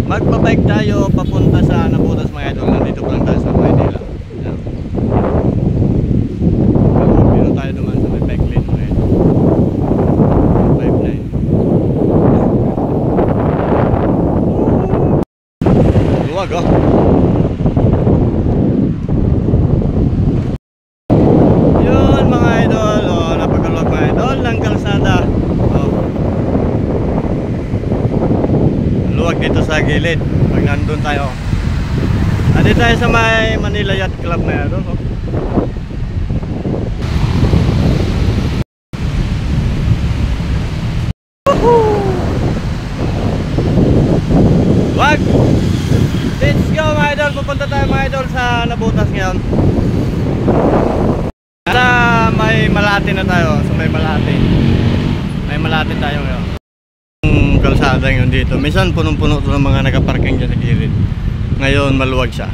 Magbabike tayo papunta sa Nabutas mga idol. Nandito pa lang tayo sa Maynila. Yan. Dito tayo naman sa may bike lane mga idol. 59. Luwag oh. Yun mga idol. Oh, napakaluwag mga idol ng kalsada. Oh. Luwag dito sa gilid pag nandun tayo. Nandito tayo sa may Manila Yacht Club na yun. Wag! Let's go mga idol. Pupunta tayo mga idol sa Nabutas ngayon. Sa may Malate na tayo. Sa may Malate. May Malate tayo ngayon. Kalsada yun dito. Minsan punong-puno ito ng mga nakaparking dyan sa gilid. Ngayon maluwag siya.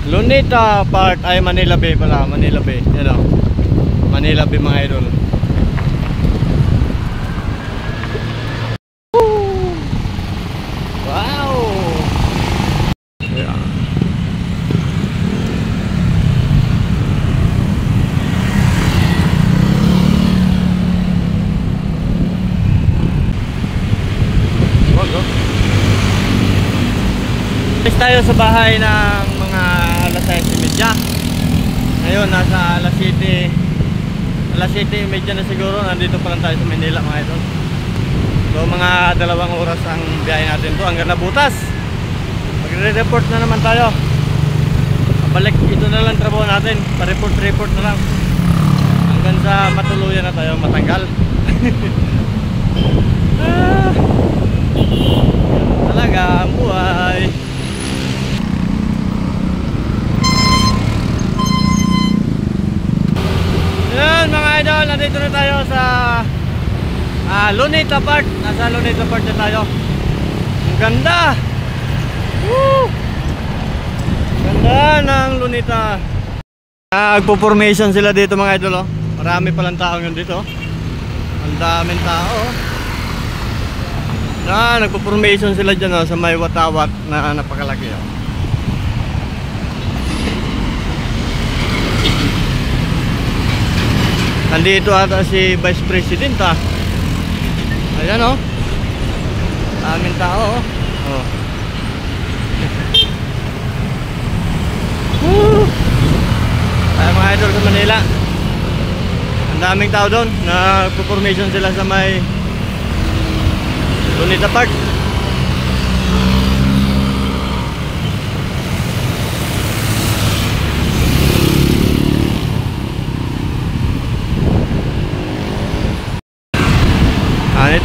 Luneta Park ay Manila Bay pala. Manila Bay. Yan o. Manila Bay mga idol. Wow! Yeah. Tayo sa bahay ng mga alas 6:30. Ngayon nasa alas 7:30 na siguro. Nandito pa lang tayo sa Manila mga idol. So mga 2 oras ang biyahe natin to hanggang Nabutas. Magre-report na naman tayo. Balik ito na lang trabaho natin. Pa-report na lang hanggang sa matuluyan na tayo matanggal. Talaga ang buhay. Yan mga idol, nandito na tayo sa Luneta Park. Nasa Luneta Park na tayo. Ang ganda. Woo! Ganda ng Luneta. Nagpo-formation sila dito mga idol oh. Marami palang tao yun dito. Ang daming tao. Nagpo-formation sila dyan oh, sa may watawat na napakalaki oh. Nandito ata si Vice President ah. Ayan oh. Daming tao oh. Ay mga idol sa Manila. Ang daming tao doon. Nagpo-formation sila sa may Luneta Park.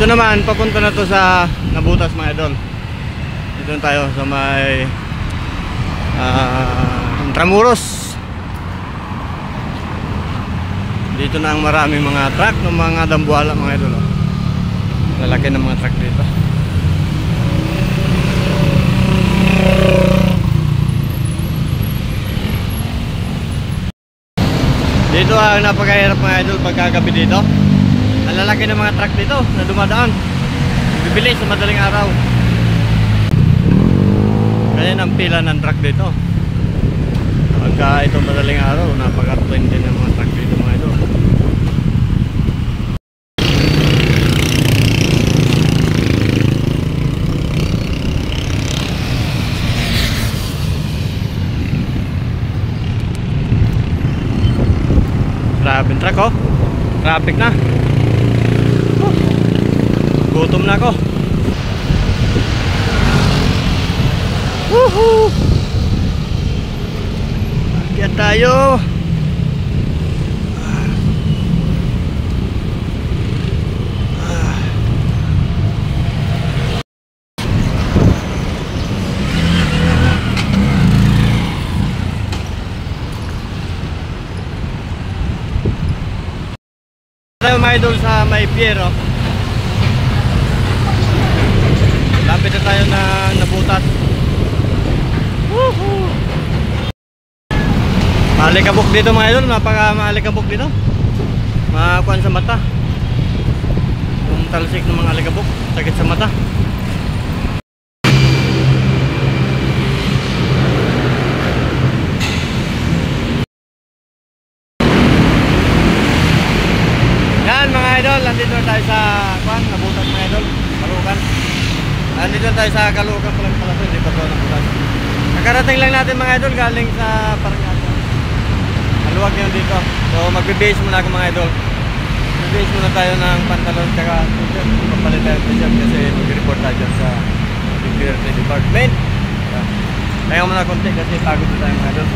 Ito naman, papunta na to sa Nabutas mga idol. Dito tayo sa may Intramuros. Dito na ang maraming mga truck ng mga dambuhala mga idol. Lalaki ng mga truck dito. Dito ang napakahirap mga idol pagkagabi dito. Ang lalaki ng mga truck dito na dumadaan. Bibilis sa madaling araw. Ganyan ang pila ng truck dito. Pagka itong madaling araw, napaka-20 ng mga truck dito mga idol. Grabe truck oh. Traffic na. Gutom na ako. Woohoo! Akyat tayo. Tayo mga idol sa may pier oh. Lapit na tayo na Nabutas. Woohoo! Maalikabok dito mga idol, napaka maalikabok dito. Makakuan sa mata. Yung talsik ng mga alikabok, sakit sa mata. nandito na tayo sa Kwan, Nabutas mga idol, Caloocan. Nandito na tayo sa Caloocan pala ito, hindi pa ito Nabutas. Nakarating lang natin mga idol galing sa Paranaque. Maluwag yun dito. So magbe-base muna ako mga idol. Mag-base muna tayo ng pantalon tsaka t-shirt. Papalit tayo ng t-shirt kasi mag-report tayo dyan sa security department. Kaya muna konti kasi pagod na tayo mga idol.